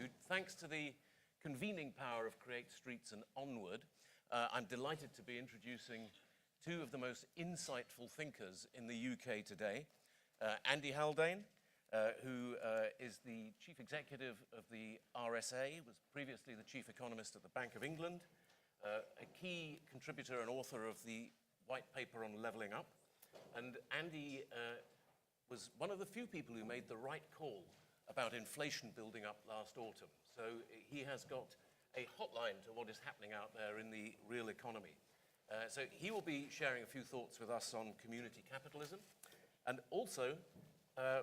you. Thanks to the convening power of Create Streets and Onward, I'm delighted to be introducing two of the most insightful thinkers in the UK today. Andy Haldane, who is the Chief Executive of the RSA, was previously the Chief Economist at the Bank of England, a key contributor and author of the White Paper on Levelling Up. And Andy was one of the few people who made the right call about inflation building up last autumn. So he has got a hotline to what is happening out there in the real economy. So he will be sharing a few thoughts with us on community capitalism. And also,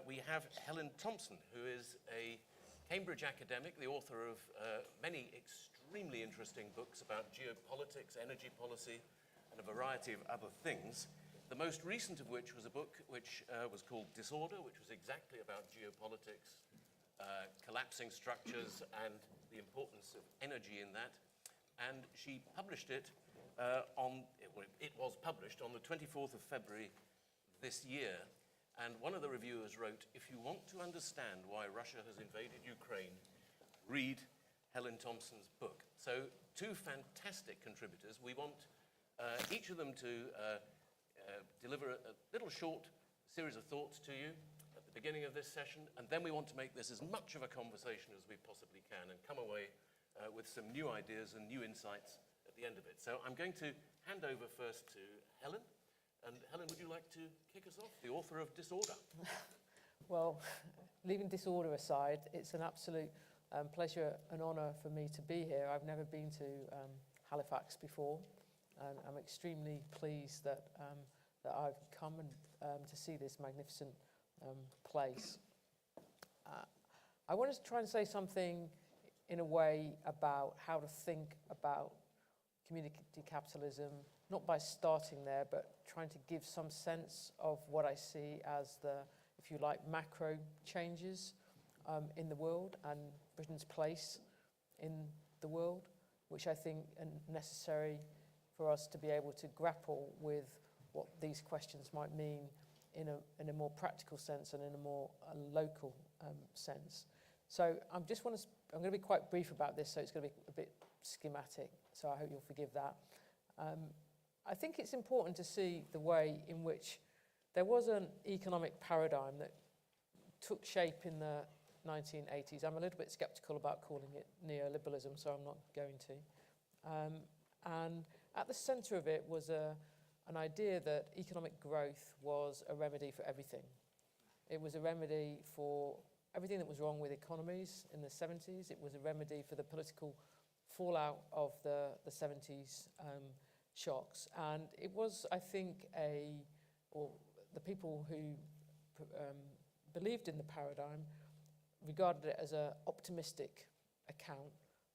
we have Helen Thompson, who is a Cambridge academic, the author of many extremely interesting books about geopolitics, energy policy, and a variety of other things. The most recent of which was a book which was called Disorder, which was exactly about geopolitics, collapsing structures, and the importance of energy in that. And she published it it was published on the 24th of February this year. And one of the reviewers wrote, "If you want to understand why Russia has invaded Ukraine, read Helen Thompson's book." So two fantastic contributors. We want each of them to deliver a little short series of thoughts to you at the beginning of this session, and then we want to make this as much of a conversation as we possibly can and come away with some new ideas and new insights at the end of it. So I'm going to hand over first to Helen. And Helen, would you like to kick us off, the author of Disorder? Well, leaving disorder aside, it's an absolute pleasure and honour for me to be here. I've never been to Halifax before, and I'm extremely pleased that I've come and to see this magnificent place. I want to try and say something in a way about how to think about community capitalism, not by starting there, but trying to give some sense of what I see as the, if you like, macro changes in the world and Britain's place in the world, which I think are necessary for us to be able to grapple with what these questions might mean in a more practical sense and in a more local sense. So I'm going to be quite brief about this, so it's going to be a bit schematic, so I hope you'll forgive that. I think it's important to see the way in which there was an economic paradigm that took shape in the 1980s. I'm a little bit sceptical about calling it neoliberalism, so I'm not going to. And at the centre of it was an idea that economic growth was a remedy for everything. It was a remedy for everything that was wrong with economies in the 70s. It was a remedy for the political fallout of the 70s shocks. And it was, I think, the people who believed in the paradigm regarded it as an optimistic account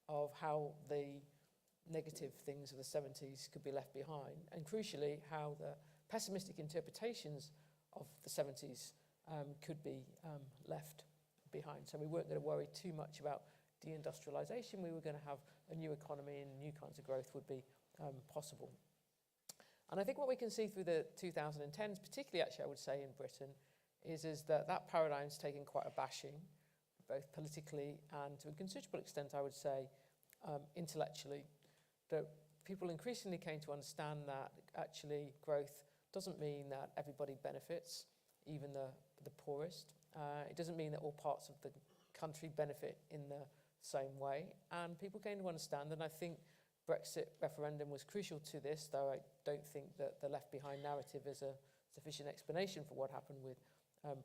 of how the negative things of the 70s could be left behind, and crucially, how the pessimistic interpretations of the 70s could be left behind. So we weren't going to worry too much about deindustrialization. We were going to have a new economy, and new kinds of growth would be possible. And I think what we can see through the 2010s, particularly actually I would say in Britain, is that paradigm's taken quite a bashing, both politically and to a considerable extent, I would say, intellectually. That people increasingly came to understand that actually growth doesn't mean that everybody benefits, even the poorest. It doesn't mean that all parts of the country benefit in the same way. And people came to understand, and I think Brexit referendum was crucial to this, though I don't think that the left behind narrative is a sufficient explanation for what happened with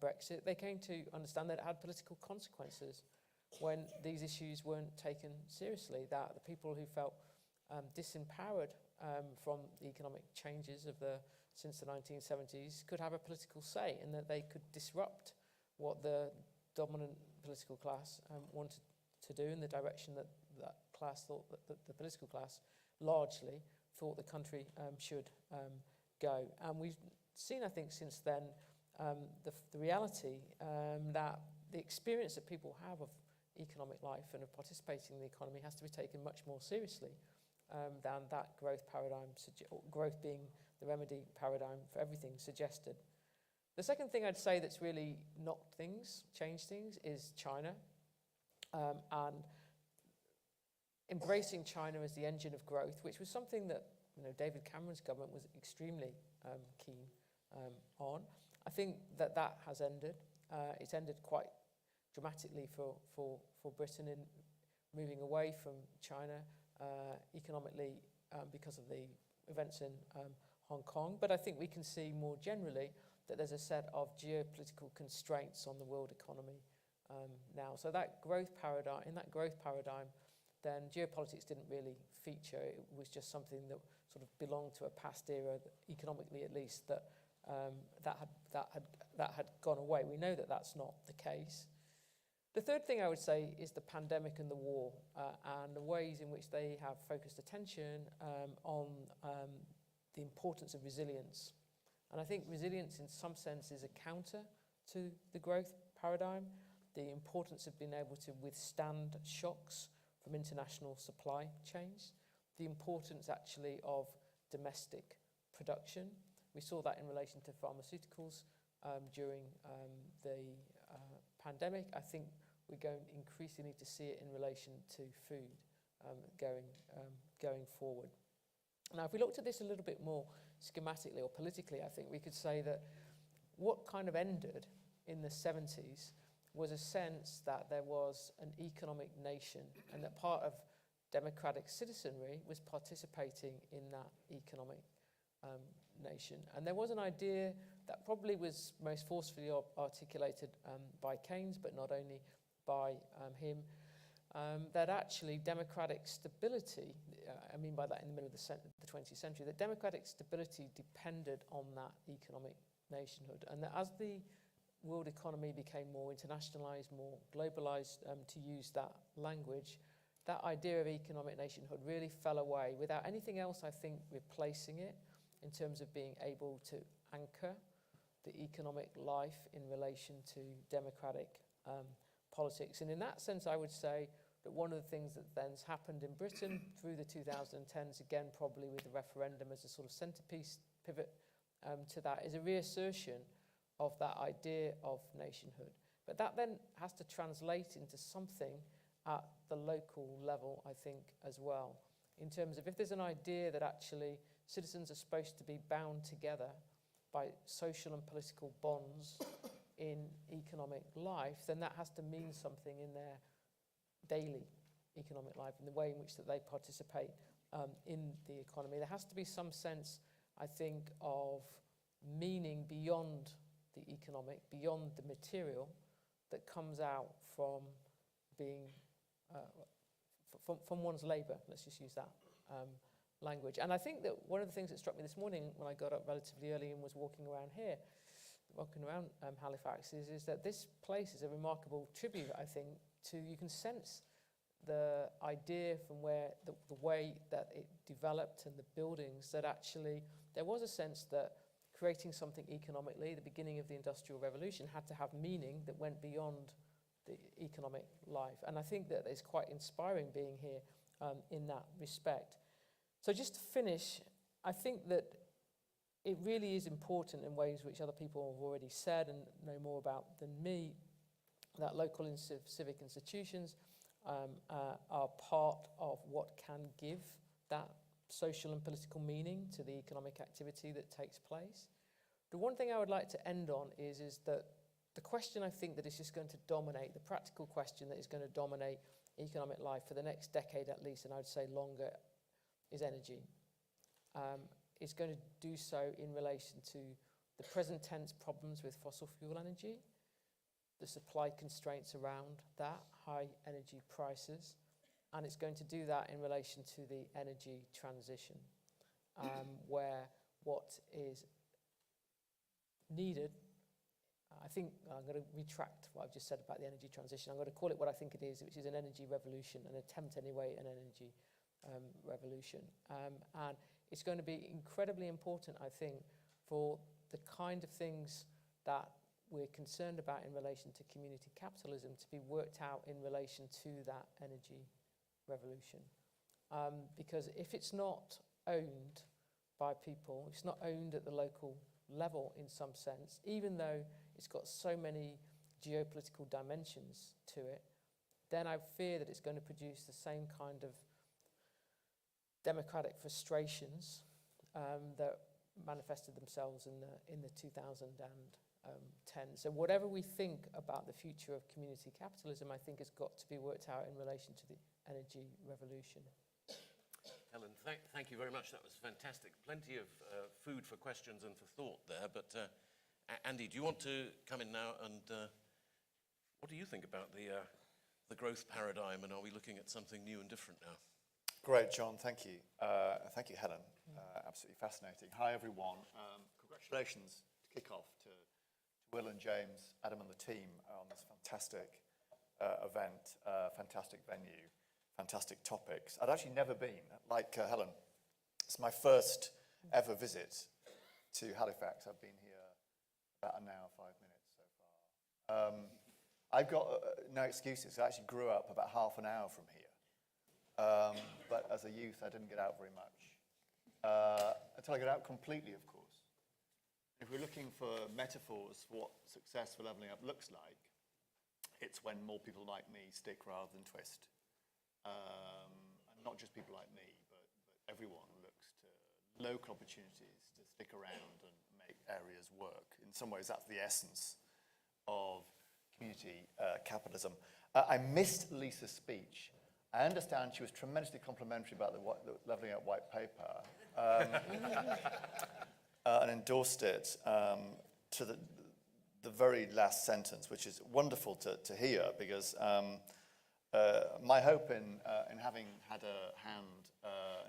Brexit. They came to understand that it had political consequences when these issues weren't taken seriously, that the people who felt disempowered from the economic changes since the 1970s could have a political say, and that they could disrupt what the dominant political class wanted to do in the direction that class thought, that the political class largely thought the country should go. And we've seen, I think, since then, the reality that the experience that people have of economic life and of participating in the economy has to be taken much more seriously than that growth paradigm, growth being the remedy paradigm for everything, suggested. The second thing I'd say that's really knocked things, changed things, is China. and embracing China as the engine of growth, which was something that David Cameron's government was extremely keen on. I think that has ended. It's ended quite dramatically for Britain in moving away from China economically because of the events in Hong Kong. But I think we can see more generally that there's a set of geopolitical constraints on the world economy now. So that growth paradigm, then geopolitics didn't really feature. It was just something that sort of belonged to a past era, economically at least, that had gone away. We know that that's not the case. The third thing I would say is the pandemic and the war and the ways in which they have focused attention on the importance of resilience. And I think resilience in some sense is a counter to the growth paradigm, the importance of being able to withstand shocks from international supply chains, the importance actually of domestic production. We saw that in relation to pharmaceuticals during the pandemic. I think we're going increasingly to see it in relation to food going forward. Now, if we looked at this a little bit more schematically or politically, I think we could say that what kind of ended in the 70s was a sense that there was an economic nation and that part of democratic citizenry was participating in that economic nation. And there was an idea that probably was most forcefully articulated by Keynes, but not only by him, that actually democratic stability, I mean by that in the middle of the 20th century, that democratic stability depended on that economic nationhood. And that as the world economy became more internationalized, more globalized, to use that language, that idea of economic nationhood really fell away without anything else, I think, replacing it in terms of being able to anchor the economic life in relation to democratic politics. And in that sense, I would say that one of the things that then's happened in Britain through the 2010s, again, probably with the referendum as a sort of centerpiece pivot to that, is a reassertion of that idea of nationhood. But that then has to translate into something at the local level, I think, as well, in terms of if there's an idea that actually citizens are supposed to be bound together by social and political bonds in economic life, then that has to mean something in their daily economic life, in the way in which that they participate in the economy. There has to be some sense, I think, of meaning beyond the economic, beyond the material, that comes out from being from one's labour. Let's just use that language. And I think that one of the things that struck me this morning when I got up relatively early and was walking around Halifax, is that this place is a remarkable tribute, I think, to, you can sense the idea from where the way that it developed and the buildings, that actually there was a sense that creating something economically, the beginning of the Industrial Revolution, had to have meaning that went beyond the economic life. And I think that it's quite inspiring being here in that respect. So just to finish, I think that it really is important in ways which other people have already said and know more about than me, that local and civic institutions are part of what can give that social and political meaning to the economic activity that takes place. The one thing I would like to end on is that the question I think that is just going to dominate, the practical question that is going to dominate economic life for the next decade at least, and I would say longer, is energy. It's going to do so in relation to the present tense problems with fossil fuel energy, the supply constraints around that, high energy prices, and it's going to do that in relation to the energy transition, where what is needed, I think I'm going to retract what I've just said about the energy transition. I'm going to call it what I think it is, which is an energy revolution, an attempt anyway, an energy revolution. And it's going to be incredibly important, I think, for the kind of things that we're concerned about in relation to community capitalism to be worked out in relation to that energy revolution. Because if it's not owned by people, it's not owned at the local level in some sense, even though it's got so many geopolitical dimensions to it, then I fear that it's going to produce the same kind of democratic frustrations that manifested themselves in the 2010. So whatever we think about the future of community capitalism, I think has got to be worked out in relation to the energy revolution. Helen, thank you very much. That was fantastic. Plenty of food for questions and for thought there. But Andy, do you want to come in now and what do you think about the growth paradigm, and are we looking at something new and different now? Great, John. Thank you. Thank you, Helen. Absolutely fascinating. Hi, everyone. Congratulations to kick off to Will and James, Adam and the team on this fantastic event, fantastic venue, fantastic topics. I'd actually never been, like Helen. It's my first ever visit to Halifax. I've been here about an hour, 5 minutes so far. I've got no excuses. I actually grew up about half an hour from here. But as a youth, I didn't get out very much. Until I got out completely, of course. If we're looking for metaphors for what success for levelling up looks like, it's when more people like me stick rather than twist. And not just people like me, but everyone looks to local opportunities to stick around and make areas work. In some ways, that's the essence of community capitalism. I missed Lisa's speech. I understand she was tremendously complimentary about the Levelling Up white paper and endorsed it to the very last sentence, which is wonderful to hear, because my hope in having had a hand,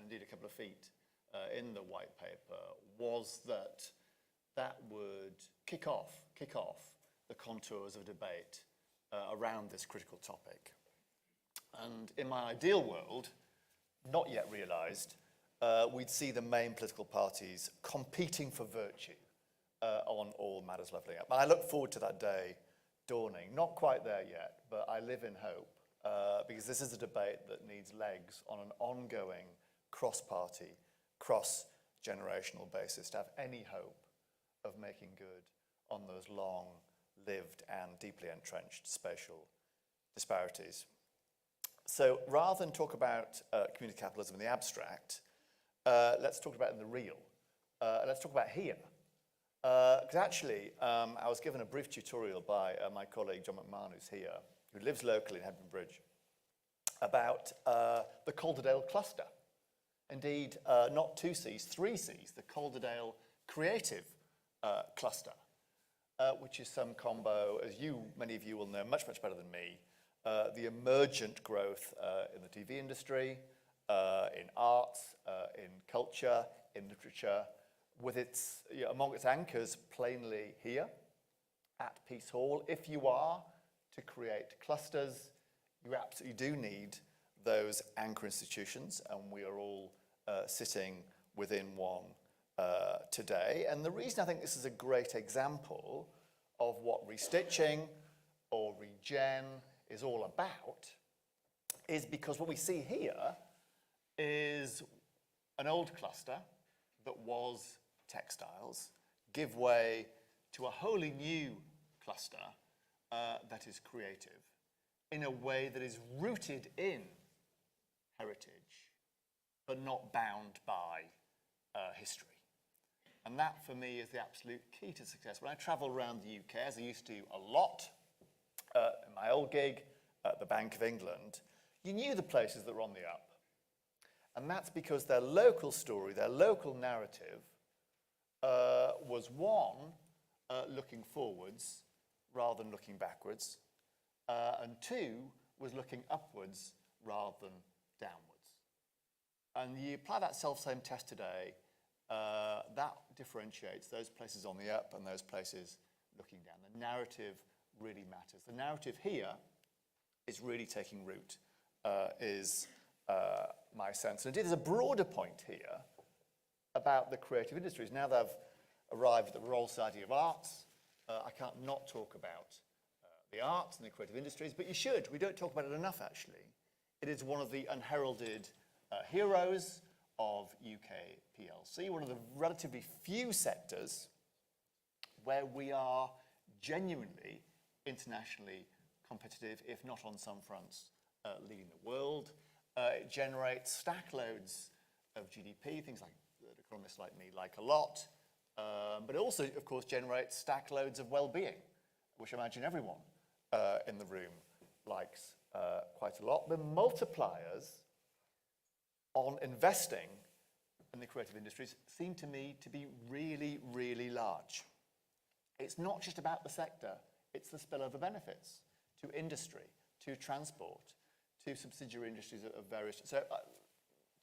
indeed a couple of feet, in the white paper was that would kick off the contours of debate around this critical topic. And in my ideal world, not yet realised, we'd see the main political parties competing for virtue on all matters levelling up. And I look forward to that day dawning. Not quite there yet, but I live in hope, because this is a debate that needs legs on an ongoing cross-party, cross-generational basis to have any hope of making good on those long-lived and deeply entrenched spatial disparities. So rather than talk about community capitalism in the abstract, let's talk about it in the real. Let's talk about here. Because actually, I was given a brief tutorial by my colleague John McMahon, who's here, who lives locally in Hebden Bridge, about the Calderdale cluster. Indeed, not 2 Cs, 3 Cs, the Calderdale Creative Cluster, which is some combo, as many of you will know much, much better than me, the emergent growth in the TV industry, in arts, in culture, in literature, with its, among its anchors plainly here at Peace Hall. If you are to create clusters, you absolutely do need those anchor institutions, and we are all sitting within one today. And the reason I think this is a great example of what restitching or regen is all about is because what we see here is an old cluster that was textiles give way to a wholly new cluster that is creative in a way that is rooted in heritage but not bound by history. And that for me is the absolute key to success. When I travel around the UK, as I used to a lot, in my old gig at the Bank of England, you knew the places that were on the up. And that's because their local story, their local narrative, was one, looking forwards rather than looking backwards, and two, was looking upwards rather than downwards. And you apply that self-same test today, that differentiates those places on the up and those places looking down. The narrative really matters. The narrative here is really taking root, is my sense. And indeed, there's a broader point here about the creative industries. Now that I've arrived at the Royal Society of Arts, I can't not talk about the arts and the creative industries, but you should. We don't talk about it enough, actually. It is one of the unheralded heroes of UK PLC, one of the relatively few sectors where we are genuinely internationally competitive, if not on some fronts, leading the world. It generates stack loads of GDP, things like that economists like me like a lot. But it also, of course, generates stack loads of well-being, which I imagine everyone in the room likes quite a lot. The multipliers on investing in the creative industries seem to me to be really, really large. It's not just about the sector, it's the spillover benefits to industry, to transport, to subsidiary industries of various... So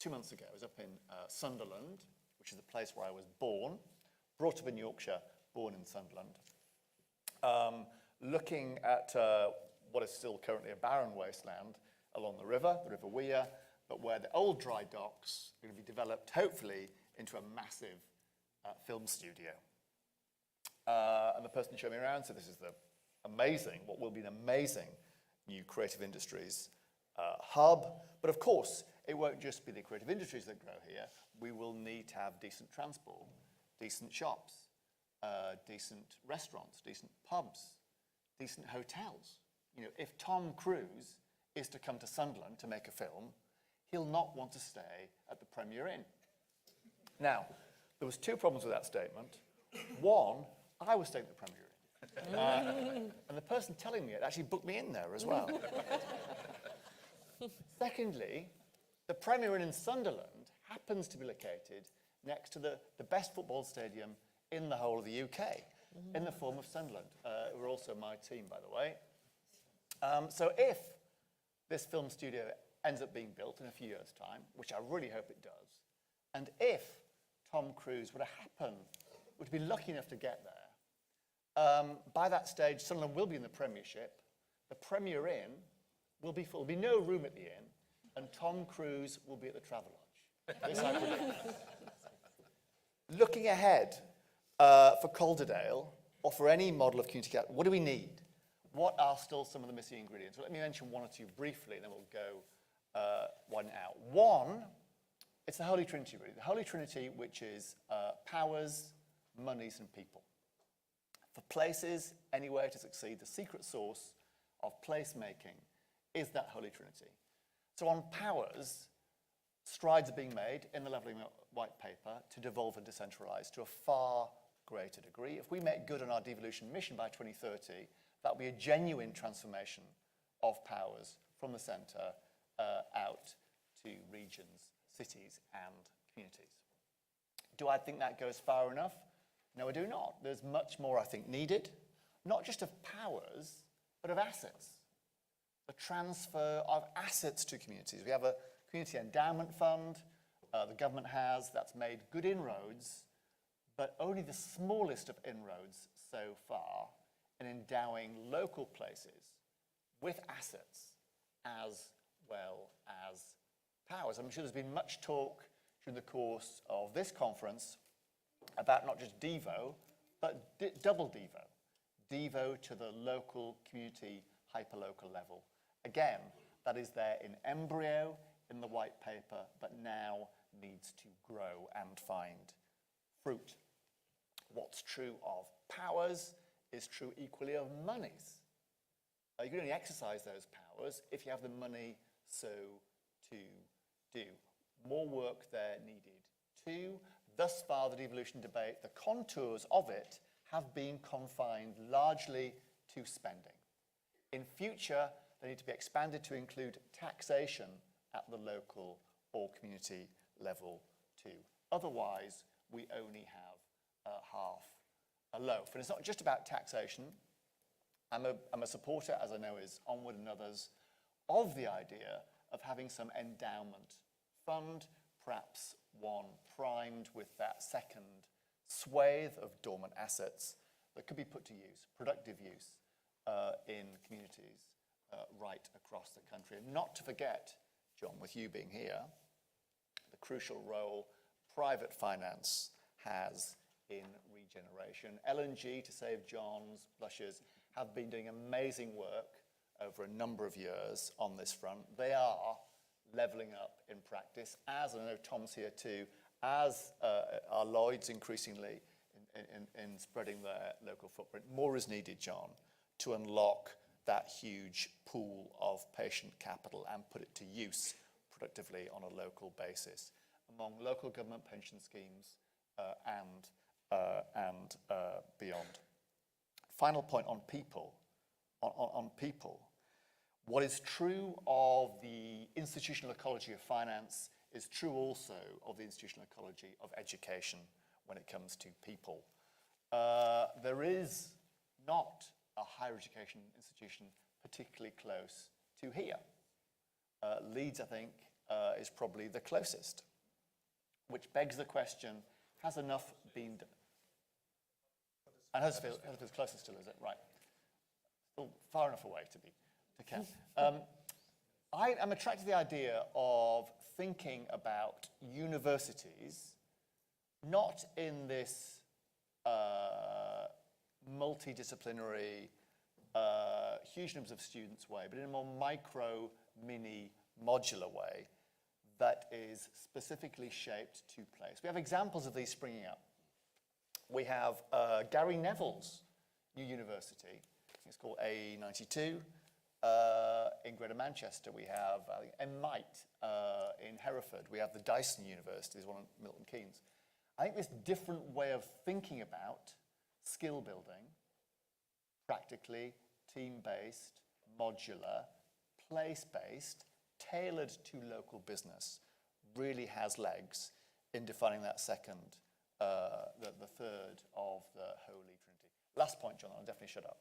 2 months ago, I was up in Sunderland, which is the place where I was born, brought up in Yorkshire, born in Sunderland, looking at what is still currently a barren wasteland along the River Wear, but where the old dry docks are going to be developed, hopefully, into a massive film studio. And the person showed me around said, this is what will be an amazing new creative industries hub. But of course, it won't just be the creative industries that grow here. We will need to have decent transport, decent shops, decent restaurants, decent pubs, decent hotels. You know, if Tom Cruise is to come to Sunderland to make a film, he'll not want to stay at the Premier Inn. Now, there was 2 problems with that statement. One, I was staying at the Premier Inn. And the person telling me it actually booked me in there as well. Secondly, the Premier Inn in Sunderland happens to be located next to the best football stadium in the whole of the UK, in the form of Sunderland, who are also my team, by the way. So if this film studio ends up being built in a few years' time, which I really hope it does, and if Tom Cruise would be lucky enough to get there, by that stage, Sunderland will be in the Premiership, the Premier Inn will be full, there'll be no room at the inn, and Tom Cruise will be at the Travelodge. This I predict. Looking ahead for Calderdale, or for any model of community care, what do we need? What are still some of the missing ingredients? Well, let me mention 1 or 2 briefly, and then we'll go one out. One, it's the Holy Trinity, really. The Holy Trinity, which is powers, monies, and people. For places, anywhere to succeed, the secret source of placemaking is that Holy Trinity. So on powers, strides are being made in the Levelling Up White Paper to devolve and decentralise to a far greater degree. If we make good on our devolution mission by 2030, that will be a genuine transformation of powers from the centre out to regions, cities and communities. Do I think that goes far enough? No, I do not. There's much more, I think, needed, not just of powers, but of assets. The transfer of assets to communities. We have a community endowment fund, the government has, that's made good inroads, but only the smallest of inroads so far in endowing local places with assets as well as powers. I'm sure there's been much talk during the course of this conference about not just Devo, but double Devo. Devo to the local, community, hyperlocal level. Again, that is there in embryo in the white paper, but now needs to grow and find fruit. What's true of powers is true equally of monies. You can only exercise those powers if you have the money so to do. More work there needed too. Thus far, the devolution debate, the contours of it have been confined largely to spending. In future, they need to be expanded to include taxation at the local or community level too. Otherwise, we only have half a loaf. And it's not just about taxation. I'm a supporter, as I know is Onward and others, of the idea of having some endowment fund, perhaps one primed with that second swathe of dormant assets that could be put to use, productive use, in communities right across the country. And not to forget, John, with you being here, the crucial role private finance has in regeneration. LNG, to save John's blushes, have been doing amazing work over a number of years on this front. They are levelling up in practice, as, and I know Tom's here too, as are Lloyd's increasingly in spreading their local footprint. More is needed, John, to unlock that huge pool of patient capital and put it to use productively on a local basis among local government pension schemes and beyond. Final point on people. On people. What is true of the institutional ecology of finance is true also of the institutional ecology of education when it comes to people. There is not a higher education institution particularly close to here. Leeds, I think, is probably the closest, which begs the question, has enough been done? And Huddersfield's closest still, is it? Right. Still far enough away to count. I am attracted to the idea of thinking about universities not in this multidisciplinary, huge numbers of students way, but in a more micro, mini, modular way that is specifically shaped to place. We have examples of these springing up. We have Gary Neville's new university. It's called A92. In Greater Manchester, we have MMIT in Hereford. We have the Dyson University, there's one in Milton Keynes. I think this different way of thinking about skill building, practically team-based, modular, place-based, tailored to local business, really has legs in defining that second, the third of the Holy Trinity. Last point, John, I'll definitely shut up.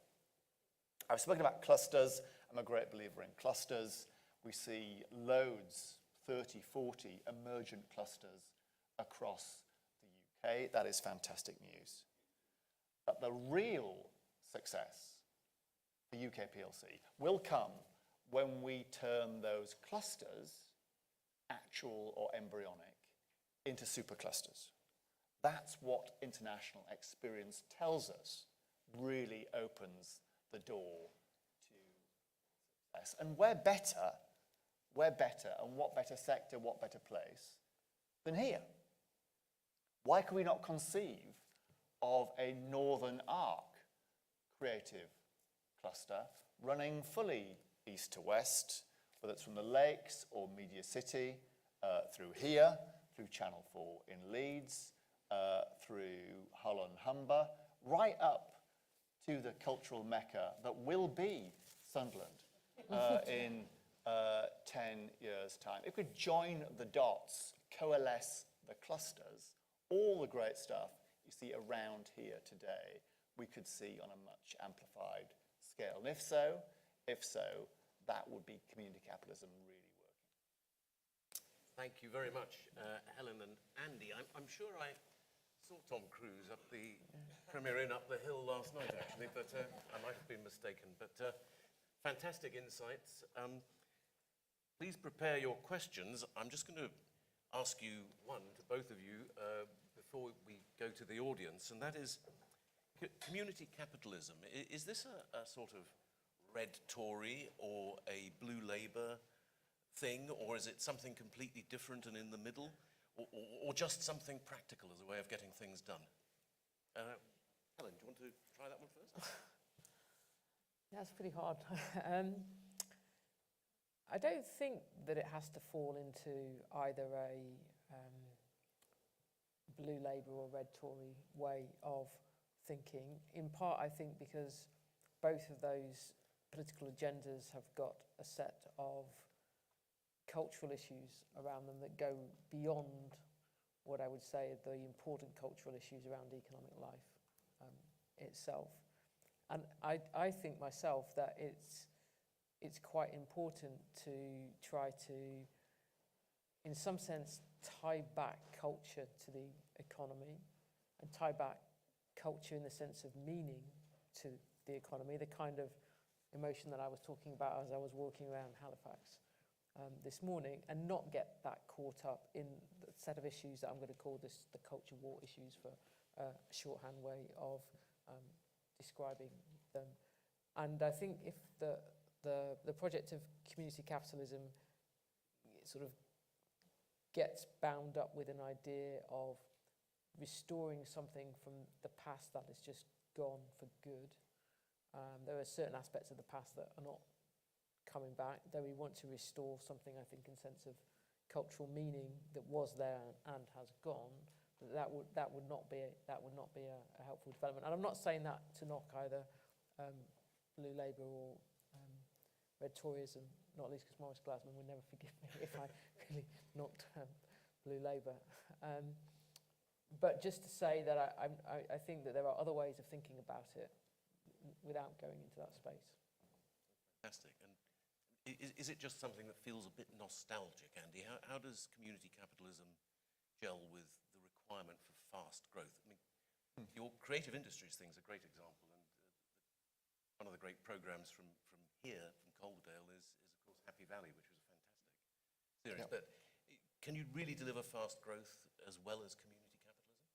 I've spoken about clusters. I'm a great believer in clusters. We see loads, 30, 40 emergent clusters across the UK. That is fantastic news. But the real success for UK PLC will come when we turn those clusters, actual or embryonic, into superclusters. That's what international experience tells us really opens the door to success. And we're better, and what better sector, what better place than here? Why can we not conceive of a Northern Arc creative cluster running fully east to west, whether it's from the Lakes or Media City, through here, through Channel 4 in Leeds, through Hull and Humber, right up to the cultural mecca that will be Sunderland in 10 years' time. If we could join the dots, coalesce the clusters, all the great stuff you see around here today, we could see on a much amplified scale. And if so, that would be community capitalism really working. Thank you very much, Helen and Andy. I'm sure I saw Tom Cruise up the Premier Inn up the hill last night, actually, but I might have been mistaken. But fantastic insights. Please prepare your questions. I'm just going to ask you one, to both of you, before we go to the audience, and that is community capitalism. Is this a sort of red Tory or a blue Labour thing, or is it something completely different and in the middle? Or just something practical as a way of getting things done? Helen, do you want to try that one first? That's pretty hard. I don't think that it has to fall into either a blue Labour or red Tory way of thinking. In part, I think because both of those political agendas have got a set of cultural issues around them that go beyond what I would say are the important cultural issues around economic life itself. And I think myself that it's quite important to try to, in some sense, tie back culture to the economy and tie back culture in the sense of meaning to the economy, the kind of emotion that I was talking about as I was walking around Halifax this morning, and not get that caught up in the set of issues that I'm going to call the culture war issues for a shorthand way of describing them. And I think if the project of community capitalism sort of gets bound up with an idea of restoring something from the past that has just gone for good, There are certain aspects of the past that are not coming back, though we want to restore something, I think, in sense of cultural meaning that was there and has gone. That would not be a helpful development. And I'm not saying that to knock either Blue Labour or Red Toryism, not least because Maurice Glasman would never forgive me if I really knocked Blue Labour. But just to say that I think that there are other ways of thinking about it without going into that space. Fantastic. And is it just something that feels a bit nostalgic, Andy? How does community capitalism gel with the requirement for fast growth? I mean, your creative industries thing's a great example, and one of the great programs from here, from Calderdale, is of course Happy Valley, which was a fantastic series. Yep. But can you really deliver fast growth as well as community capitalism?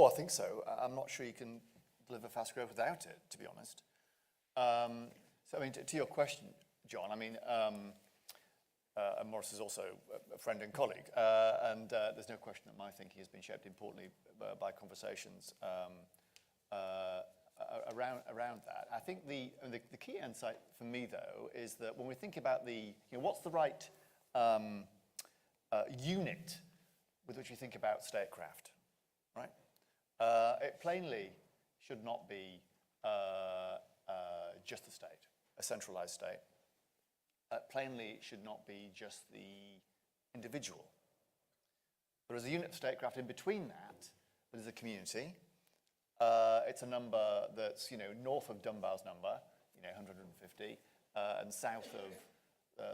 Oh, I think so. I'm not sure you can deliver fast growth without it, to be honest. So, I mean, to your question, John, I mean, and Maurice is also a friend and colleague, and there's no question that my thinking has been shaped importantly by conversations around that. I think the key insight for me, though, is that when we think about what's the right unit with which we think about statecraft, right? It plainly should not be just the state, a centralized state. Plainly, it should not be just the individual. There is a unit of statecraft in between that is a community. It's a number that's, north of Dunbar's number, 150, and south of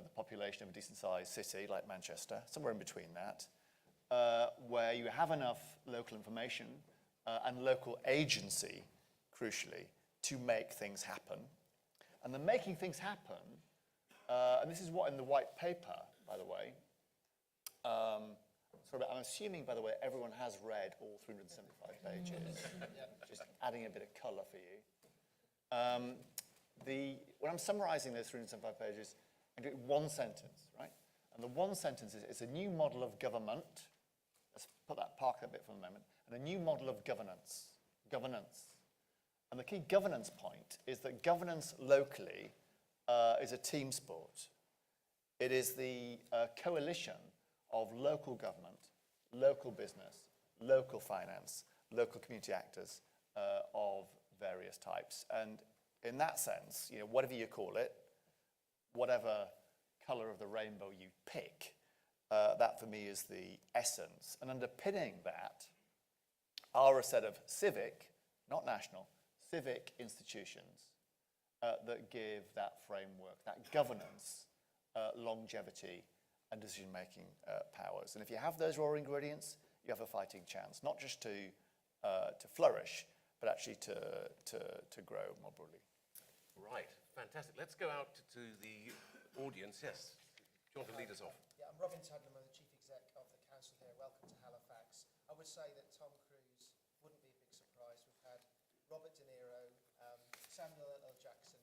the population of a decent-sized city like Manchester, somewhere in between that, where you have enough local information and local agency, crucially, to make things happen. And the making things happen, and this is what in the white paper, by the way, I'm assuming, by the way, everyone has read all 375 pages, just adding a bit of colour for you. When I'm summarising those 375 pages, I do one sentence, right? And the one sentence is, it's a new model of government. Let's park that bit for a moment. And a new model of governance. And the key governance point is that governance locally is a team sport. It is the coalition of local government, local business, local finance, local community actors of various types. And in that sense, whatever you call it, whatever colour of the rainbow you pick, that for me is the essence. And underpinning that are a set of civic, not national, civic institutions that give that framework, that governance, longevity, and decision-making powers. And if you have those raw ingredients, you have a fighting chance, not just to flourish, but actually to grow more broadly. Right, fantastic. Let's go out to the audience. Yes, do you want to lead us off? Yeah, I'm Robin Tuddenham, I'm the Chief Exec of the Council here. Welcome to Halifax. I would say that Tom Cruise wouldn't be a big surprise. We've had Robert De Niro, Samuel L. Jackson,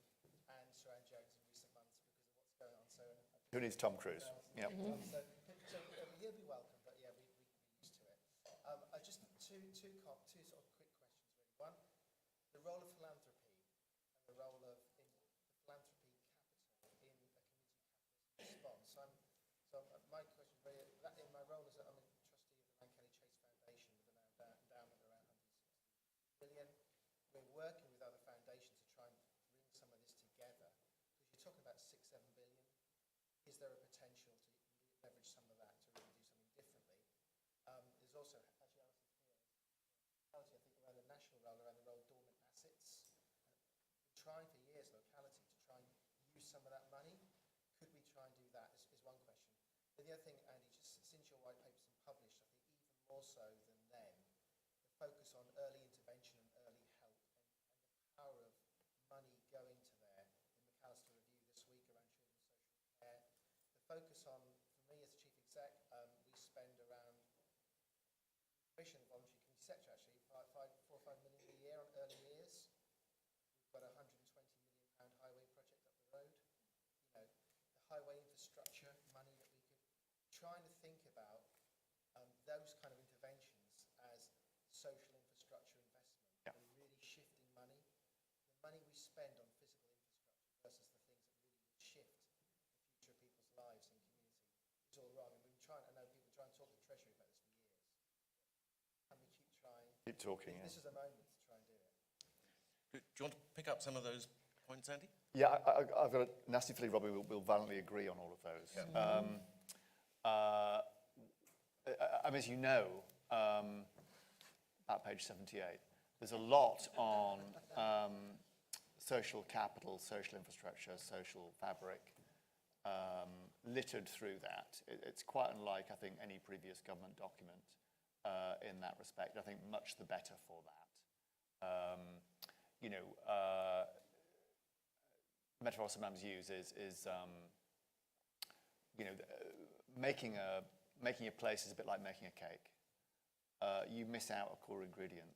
and Sharon Jones in recent months because of what's going on. So, who needs Tom Cruise? Yeah. So he'll be welcome, but yeah, we're used to it. Just two sort of quick questions, really. One, the role of philanthropy and the role of philanthropy capital in a community capitalist response. So my question, really, in my role as I'm a trustee of the Mankelly Chase Foundation with an endowment around 160 billion. We're working with other foundations to try and bring some of this together. Because you're talking about 6-7 billion. Is there a potential to leverage some of that to really do something differently? There's also, actually, I think around the national role, around the role of dormant assets. We're trying for years, locality, to try and use some of that money. Could we try and do that is one question. But the other thing, Andy, just since your white paper's been published, I think even more so than then, the focus on early intervention and early help and the power of money going to there. In McAllister Review this week around children's social care. The focus on, for me as Chief Exec, we spend around, commission voluntary community sector actually, 4 or 5 million a year on early years. We've got a £120 million highway project up the road. The highway infrastructure money that we could, trying to think about those kind of interventions as social infrastructure investment, and really shifting money. The money we spend spend on physical infrastructure versus the things that really would shift the future of people's lives and community is all wrong. And we've been trying, I know people try and talk to the Treasury about this for years. And we keep trying. Keep talking. This is a moment to try and do it. Do you want to pick up some of those points, Andy? Yeah, I've got a nasty feeling Robbie will violently agree on all of those. Yeah. I mean, as you know, at page 78, there's a lot on social capital, social infrastructure, social fabric, littered through that. It's quite unlike, I think, any previous government document in that respect. I think much the better for that. Metaphor sometimes used is making a place is a bit like making a cake. You miss out a core ingredient,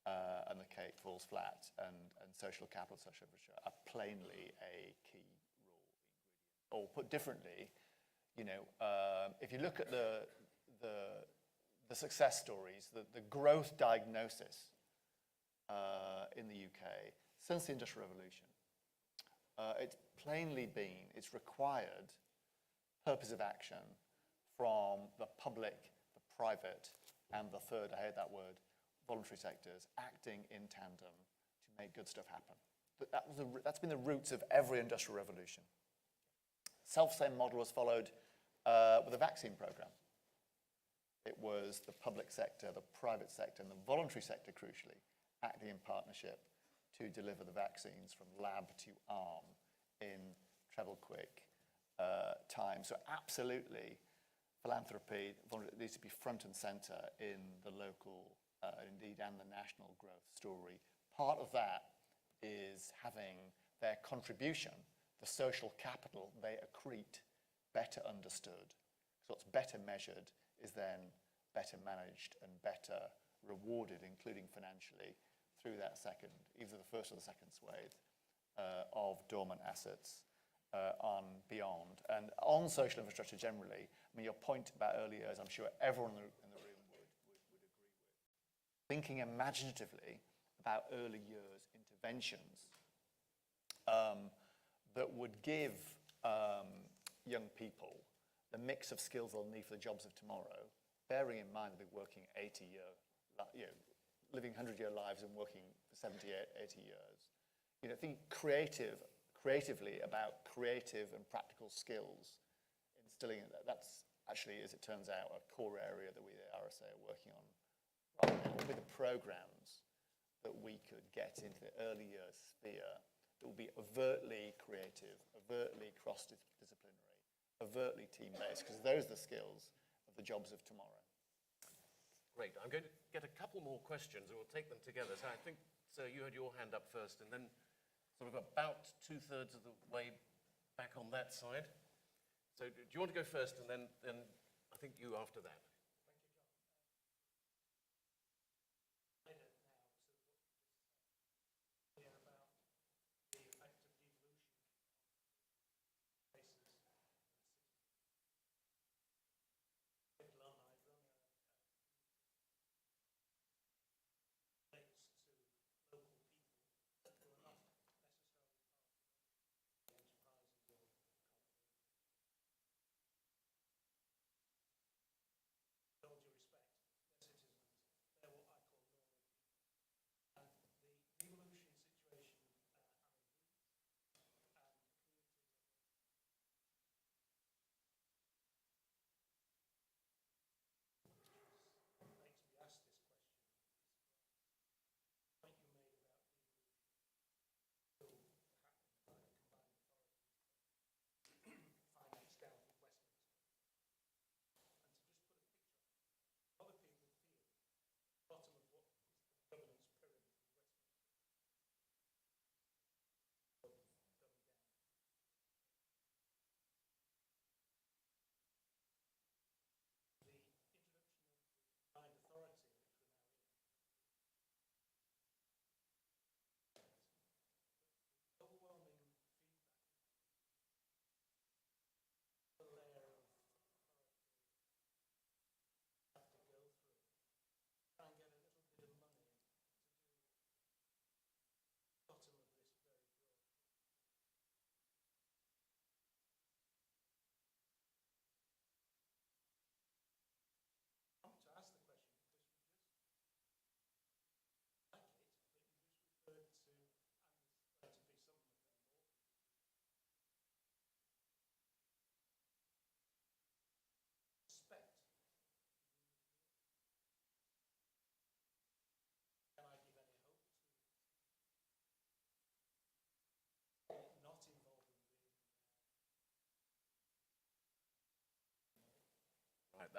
and the cake falls flat. And social capital, social infrastructure are plainly a key raw ingredient. Or put differently, if you look at the success stories, the growth diagnosis in the UK since the Industrial Revolution, it's plainly been, it's required purpose of action from the public, the private, and the third, I hate that word, voluntary sectors acting in tandem to make good stuff happen. That's been the roots of every industrial revolution. Self-same model was followed with the vaccine program. It was the public sector, the private sector, and the voluntary sector, crucially, acting in partnership to deliver the vaccines from lab to arm in treble-quick time. So absolutely, philanthropy needs to be front and centre in the local, indeed, and the national growth story. Part of that is having their contribution, the social capital they accrete, better understood. So what's better measured is then better managed and better rewarded, including financially, through that second, either the first or the second swathe of dormant assets on beyond. And on social infrastructure generally, I mean, your point about early years, I'm sure everyone in the room would agree with. Thinking imaginatively about early years interventions that would give young people the mix of skills they'll need for the jobs of tomorrow, bearing in mind they'll be working living 100-year lives and working for 70, 80 years. Think creatively about creative and practical skills, instilling that. That's actually, as it turns out, a core area that we at the RSA are working on right now. What would be the programs that we could get into the early years sphere that will be overtly creative, overtly cross-disciplinary, overtly team-based, because those are the skills of the jobs of tomorrow. Great. I'm going to get a couple more questions, and we'll take them together. So I think, sir, you had your hand up first, and then sort of about 2/3 of the way back on that side. So do you want to go first, and then I think you after that?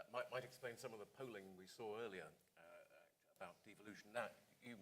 that might explain some of the polling we saw earlier about devolution. Now, you...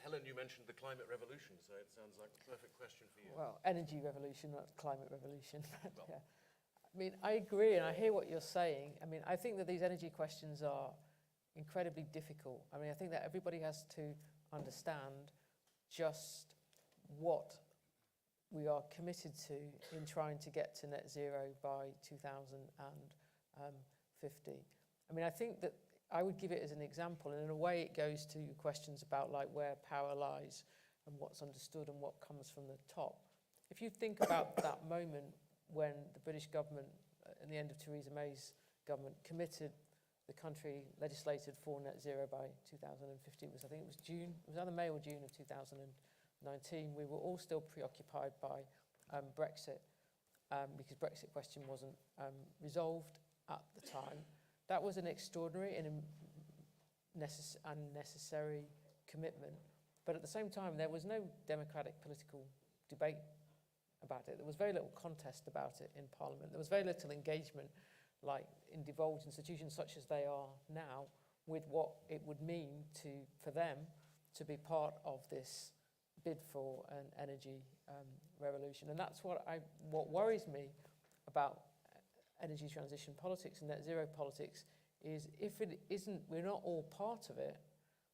Helen, you mentioned the climate revolution, so it sounds like the perfect question for you. Well, energy revolution, not climate revolution. But yeah. I mean, I agree, and I hear what you're saying. I mean, I think that these energy questions are incredibly difficult. I mean, I think that everybody has to understand just what we are committed to in trying to get to net zero by 2050. I mean, I think that I would give it as an example, and in a way it goes to questions about like where power lies and what's understood and what comes from the top. If you think about that moment when the British government, at the end of Theresa May's government, committed the country, legislated for net zero by 2050, I think it was June, it was either May or June of 2019, we were all still preoccupied by Brexit because Brexit question wasn't resolved at the time. That was an extraordinary and unnecessary commitment. But at the same time, there was no democratic political debate about it. There was very little contest about it in Parliament. There was very little engagement, like in devolved institutions such as they are now, with what it would mean for them to be part of this bid for an energy revolution. And that's what worries me about energy transition politics and net zero politics is if it isn't, we're not all part of it,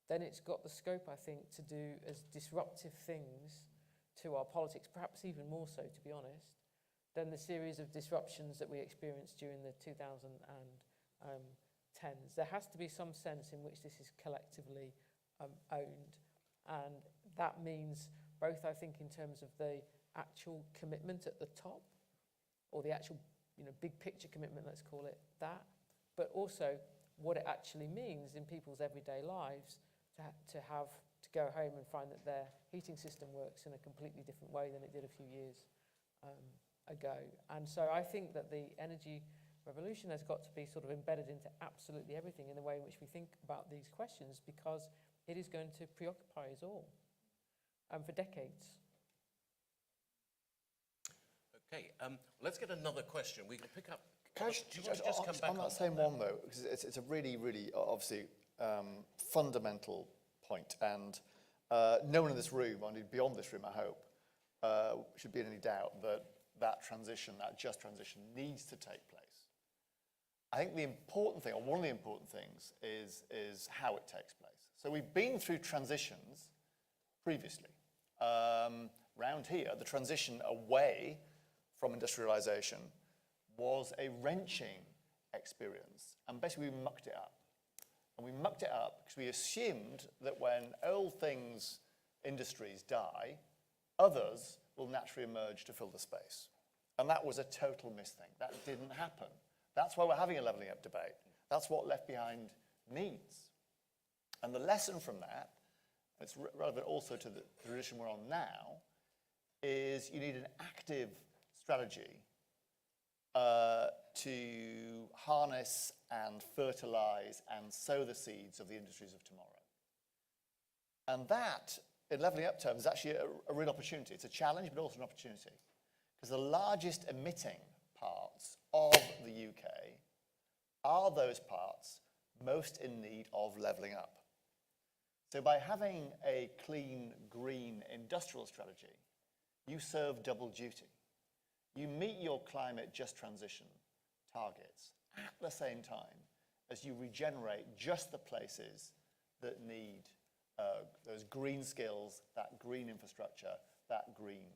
then it's got the scope, I think, to do as disruptive things to our politics, perhaps even more so, to be honest, than the series of disruptions that we experienced during the 2010s. There has to be some sense in which this is collectively owned, and that means both, I think, in terms of the actual commitment at the top, or the actual big picture commitment, let's call it that, but also what it actually means in people's everyday lives to go home and find that their heating system works in a completely different way than it did a few years ago. And so I think that the energy revolution has got to be sort of embedded into absolutely everything in the way in which we think about these questions, because it is going to preoccupy us all for decades. Okay, let's get another question. We can pick up. Can I just come back on that same one though? Because it's a really, really obviously fundamental point, and no one in this room, or indeed beyond this room, I hope, should be in any doubt that that transition, that just transition, needs to take place. I think the important thing, or one of the important things, is how it takes place. So we've been through transitions previously. Round here, the transition away from industrialization was a wrenching experience, and basically we mucked it up. And we mucked it up because we assumed that when old things, industries die, others will naturally emerge to fill the space. And that was a total misthink. That didn't happen. That's why we're having a levelling up debate. That's what left behind means. And the lesson from that, it's relevant also to the tradition we're on now, is you need an active strategy to harness and fertilize and sow the seeds of the industries of tomorrow. And that, in levelling up terms, is actually a real opportunity. It's a challenge, but also an opportunity. Because the largest emitting parts of the UK are those parts most in need of levelling up. So by having a clean, green industrial strategy, you serve double duty. you meet your climate just transition targets at the same time as you regenerate just the places that need those green skills, that green infrastructure, that green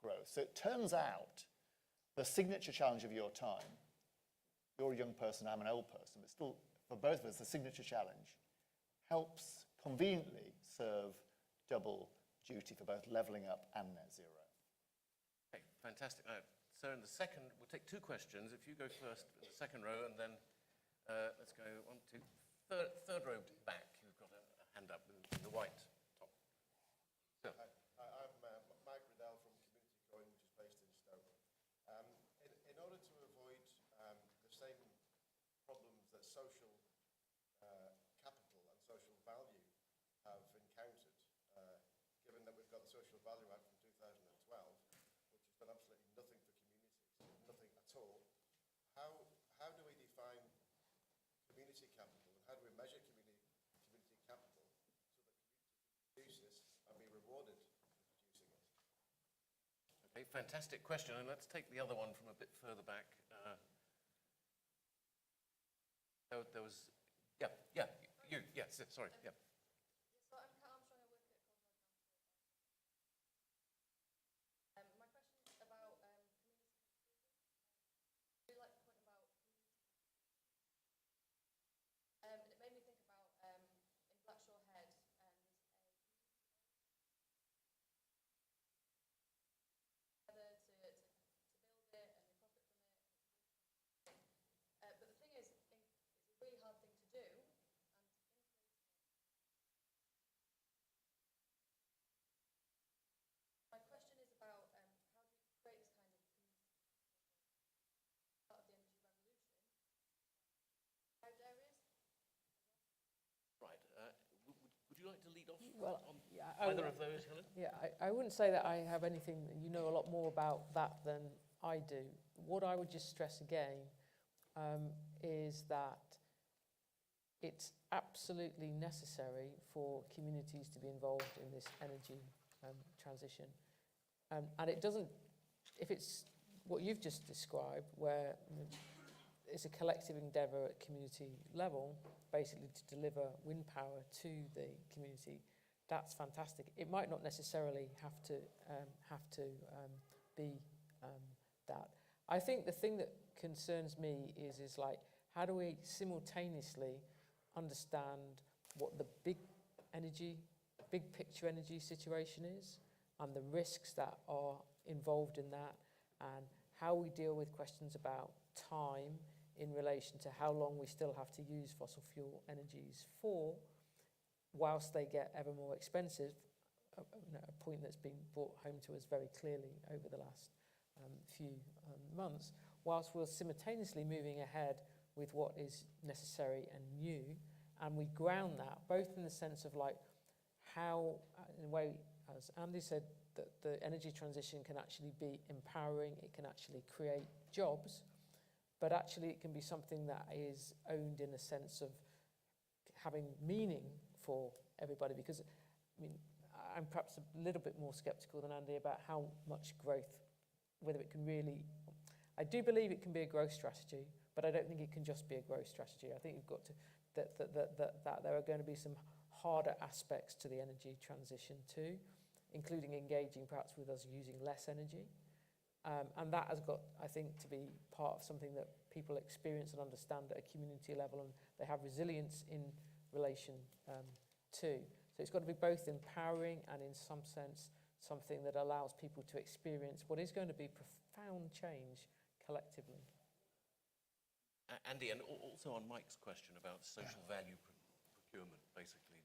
growth. So it turns out the signature challenge of your time, you're a young person, I'm an old person, but still, for both of us, the signature challenge helps conveniently serve double duty for both levelling up and net zero. Okay, fantastic. So in the second, we'll take two questions. If you go first in the second row, and then let's go one, two, third row back. You've got a hand up in the white top. So. Hi, I'm Mike Riddell from Community Growing, which is based in Stoke. In order to avoid the same problems that social capital and social value have encountered, given that we've got the Social Value Act from 2012, which has done absolutely nothing for communities, nothing at all, how do we define community capital, and how do we measure community capital so that communities can produce this and be rewarded for producing it? Okay, fantastic question. And let's take the other one from a bit further back. There was, yes, sorry, yeah. So I'm Kat Armstrong, I work at Godfrey. My question is about community capitalism. I really like the point about community capitalism. And it made me think about in Blackshaw Head, there's a community to build it and they profit from it. But the thing is, it's a really hard thing to do. My question is about how do we create this kind of community part of the energy revolution? Deprived areas? Right. Would you like to lead off Well, on yeah, either of those, Helen? Yeah, I wouldn't say that I have anything, you know a lot more about that than I do. What I would just stress again is that it's absolutely necessary for communities to be involved in this energy transition. And it doesn't, if it's what you've just described, where it's a collective endeavour at community level, basically to deliver wind power to the community, that's fantastic. It might not necessarily have to be that. I think the thing that concerns me is like, how do we simultaneously understand what the big picture energy situation is, and the risks that are involved in that, and how we deal with questions about time in relation to how long we still have to use fossil fuel energies for, whilst they get ever more expensive, a point that's been brought home to us very clearly over the last few months, whilst we're simultaneously moving ahead with what is necessary and new, and we ground that both in the sense of like how, in a way, as Andy said, that the energy transition can actually be empowering, it can actually create jobs, but actually it can be something that is owned in a sense of having meaning for everybody, because I mean, I'm perhaps a little bit more sceptical than Andy about how much growth, whether it can really, I do believe it can be a growth strategy, but I don't think it can just be a growth strategy. I think you've got to, that there are going to be some harder aspects to the energy transition too, including engaging perhaps with us using less energy. And that has got, I think, to be part of something that people experience and understand at a community level, and they have resilience in relation to. So it's got to be both empowering and, in some sense, something that allows people to experience what is going to be profound change collectively. Andy, and also on Mike's question about social value procurement, basically,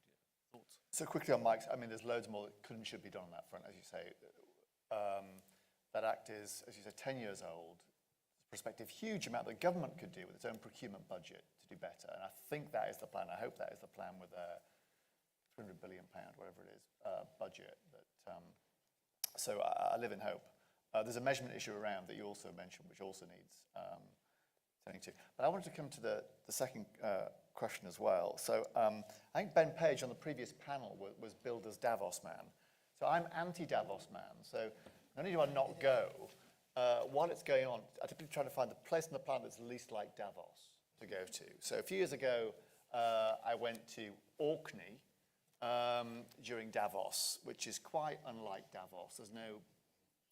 thoughts? So quickly on Mike's, I mean, there's loads more that could and should be done on that front, as you say. That act is, as you said, 10 years old. Prospective huge amount the government could do with its own procurement budget to do better. And I think that is the plan. I hope that is the plan with a £300 billion, whatever it is, budget. So I live in hope. There's a measurement issue around that you also mentioned, which also needs turning to. But I wanted to come to the second question as well. So I think Ben Page on the previous panel was billed as Davos man. So I'm anti-Davos man. So not only do I not go, while it's going on, I typically try to find the place on the planet that's least like Davos to go to. So a few years ago, I went to Orkney during Davos, which is quite unlike Davos. There's no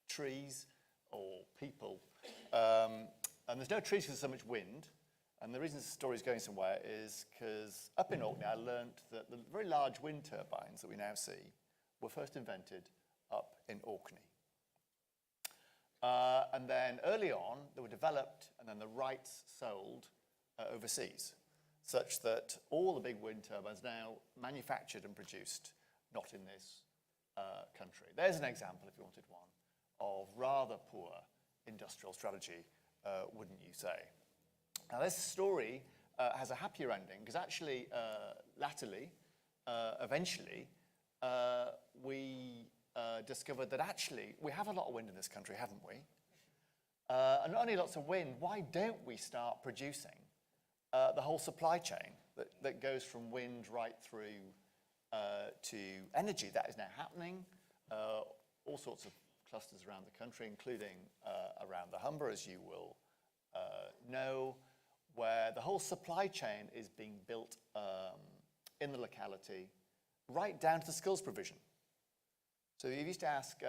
trees or people. And there's no trees because there's so much wind. And the reason this story is going somewhere is because up in Orkney, I learned that the very large wind turbines that we now see were first invented up in Orkney. And then early on, they were developed and then the rights sold overseas, such that all the big wind turbines now manufactured and produced not in this country. There's an example, if you wanted one, of rather poor industrial strategy, wouldn't you say? Now, this story has a happier ending, because actually, latterly, eventually, we discovered that actually we have a lot of wind in this country, haven't we? And not only lots of wind, why don't we start producing the whole supply chain that goes from wind right through to energy? That is now happening. All sorts of clusters around the country, including around the Humber, as you will know, where the whole supply chain is being built in the locality, right down to the skills provision. So you used to ask,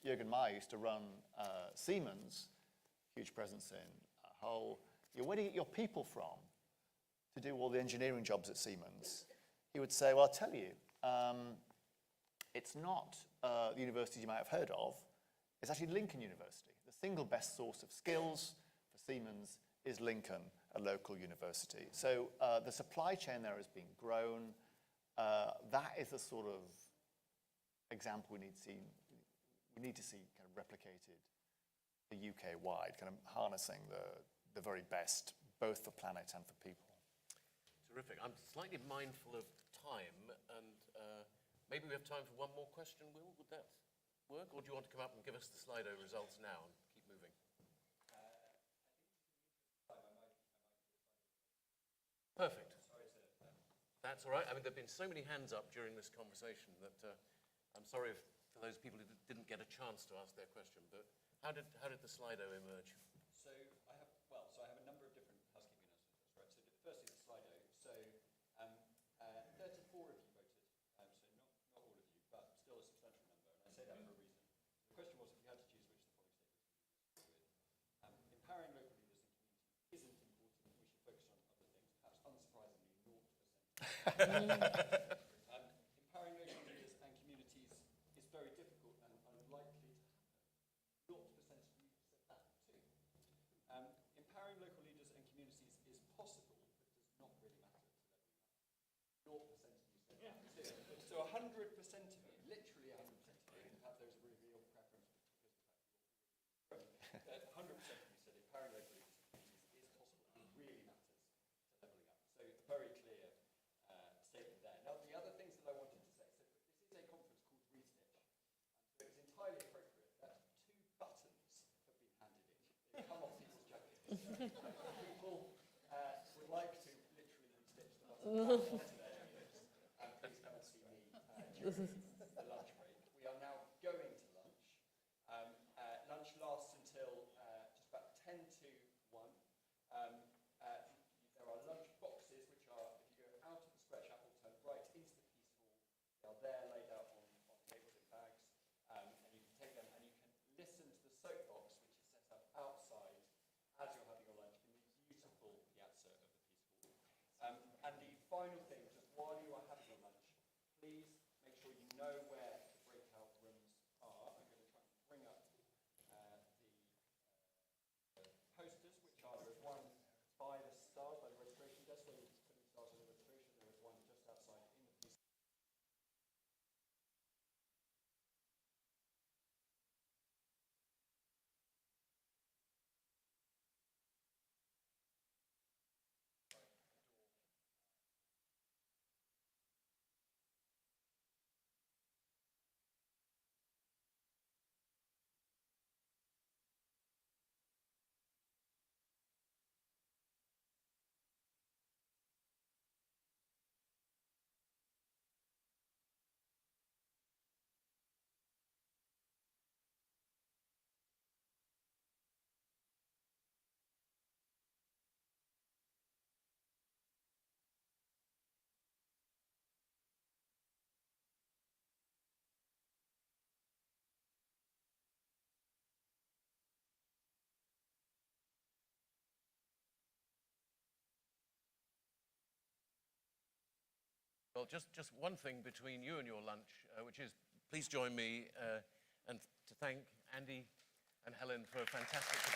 Jürgen Meyer used to run Siemens, huge presence in Hull. Where do you get your people from to do all the engineering jobs at Siemens? He would say, well, I'll tell you, it's not the universities you might have heard of. It's actually Lincoln University. The single best source of skills for Siemens is Lincoln, a local university. So the supply chain there has been grown. That is the sort of example we need to see. We need to see kind of replicated the UK-wide, kind of harnessing the very best, both for planet and for people. Terrific. I'm slightly mindful of time, and maybe we have time for one more question, Will? Would that work? Or do you want to come up and give us the Slido results now and keep moving? Perfect. That's all right. I mean, there have been so many hands up during this conversation that I'm sorry for those people who didn't get a chance to ask their question. But how did the Slido emerge? So I have a number of different housekeeping announcements. Right. So firstly, the Slido. So 34 of you voted. So not all of you, but still a substantial number. And I say that for a reason. The question was, if you had to choose which of the following statements would you move forward with. Empowering local leaders and communities isn't important. We should focus on other things. Perhaps unsurprisingly, 0%. Empowering local leaders and communities is very difficult and unlikely to happen. 0% of you said that too. Empowering local leaders and communities is possible, but does not really matter to level up. 0% of you said that too. So 100% of you, literally 100% of you, perhaps there's a really real preference because of the fact that you're already in the room, but 100% of you said empowering local leaders and communities is possible and really matters to levelling up. So a very clear statement there. Now, the other things that I wanted to say, so this is a conference called Restitch, so it's entirely appropriate that 2 buttons have been handed in. They come off people's jackets. People would like to literally restitch the buttons onto their jackets. Please come and see me during the lunch break. We are now going to lunch. Lunch lasts until just about 10 to 1. There are lunch boxes, which are, if you go out of the Square Chapel, turn right into the Peace Hall. They are there laid out on tables in bags, and you can take them and you can listen to the soapbox, which is set up outside as you're having your lunch in the beautiful piazza of the Peace Hall. And the final thing, just while you are having your lunch, please make sure you know where the breakout rooms are. I'm going to try and bring up the posters, which are, there is one by the stars, by the registration desk, where you're putting stars on the registration. There is one just outside in the Peace Well, just one thing between you and your lunch, which is please join me and to thank Andy and Helen for a fantastic debate.